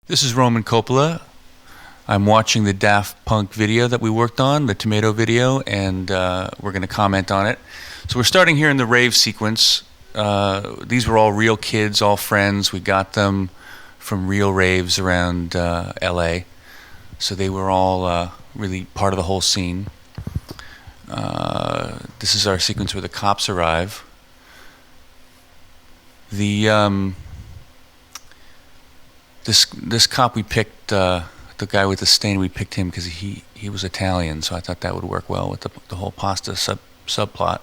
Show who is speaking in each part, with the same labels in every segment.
Speaker 1: This is Roman Coppola. I'm watching the Daft Punk video that we worked on, the tomato video, and we're going to comment on it. So we're starting here in the Rave sequence. These were all real kids, all friends. We got them from real raves around LA. So they were all really part of the whole scene. This is our sequence where the cops arrive. This cop we picked, the guy with the stain, we picked him because he was Italian, so I thought that would work well with the whole pasta subplot.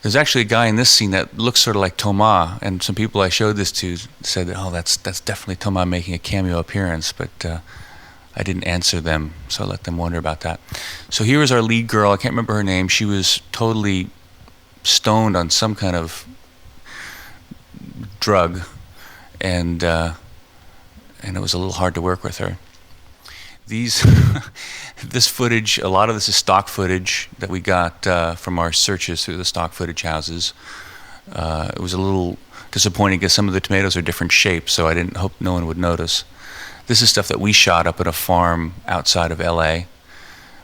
Speaker 1: There's actually a guy in this scene that looks sort of like Thomas, and some people I showed this to said that, oh, that's definitely Thomas making a cameo appearance, but I didn't answer them, so I let them wonder about that. So here is our lead girl. I can't remember her name. She was totally stoned on some kind of drug, and it was a little hard to work with her. This footage, a lot of this is stock footage that we got from our searches through the stock footage houses. It was a little disappointing because some of the tomatoes are different shapes, so I didn't hope no one would notice. This is stuff that we shot up at a farm outside of LA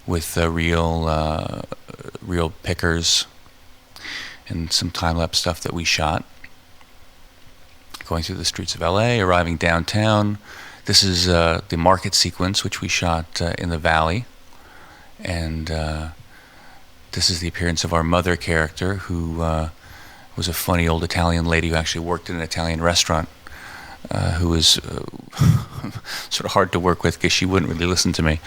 Speaker 1: with real pickers and some time-lapse stuff that we shot. Going through the streets of LA, arriving downtown. This is the market sequence, which we shot in the valley. And this is the appearance of our mother character, who was a funny old Italian lady who actually worked in an Italian restaurant, who was sort of hard to work with because she wouldn't really listen to me.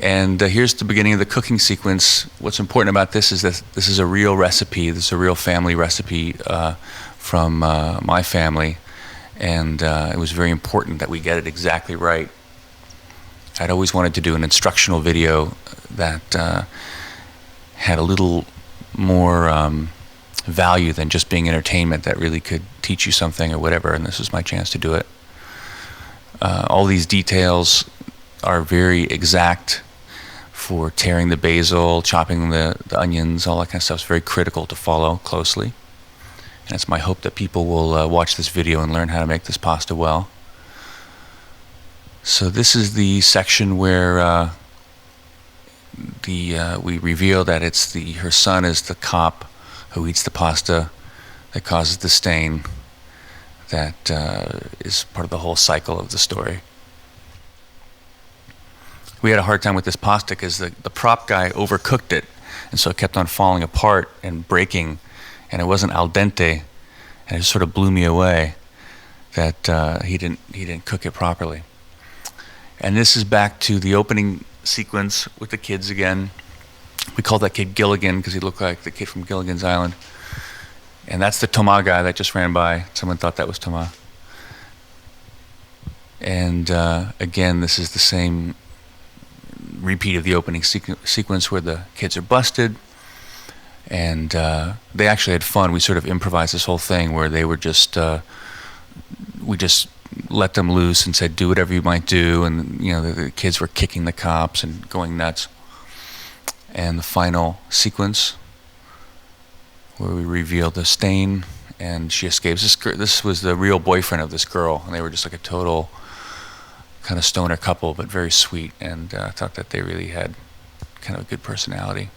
Speaker 1: And here's the beginning of the cooking sequence. What's important about this is that this is a real recipe. This is a real family recipe from my family, and it was very important that we get it exactly right. I'd always wanted to do an instructional video that had a little more value than just being entertainment, that really could teach you something or whatever, and this was my chance to do it. All these details are very exact for tearing the basil, chopping the onions, all that kind of stuff is very critical to follow closely. And it's my hope that people will watch this video and learn how to make this pasta well. So this is the section where we reveal that her son is the cop who eats the pasta that causes the stain. That is part of the whole cycle of the story. We had a hard time with this pasta because the prop guy overcooked it, and so it kept on falling apart and breaking, and it wasn't al dente, and it sort of blew me away that he didn't cook it properly. And this is back to the opening sequence with the kids again. We called that kid Gilligan because he looked like the kid from Gilligan's Island. And that's the Thomas guy that just ran by. Someone thought that was Thomas. And again, this is the same repeat of the opening sequence where the kids are busted. And they actually had fun. We sort of improvised this whole thing where they were just, we just let them loose and said, do whatever you might do. And, you know, the kids were kicking the cops and going nuts. And the final sequence where we revealed the stain and she escapes. This was the real boyfriend of this girl, and they were just like a total kind of stoner couple, but very sweet. And I thought that they really had kind of a good personality.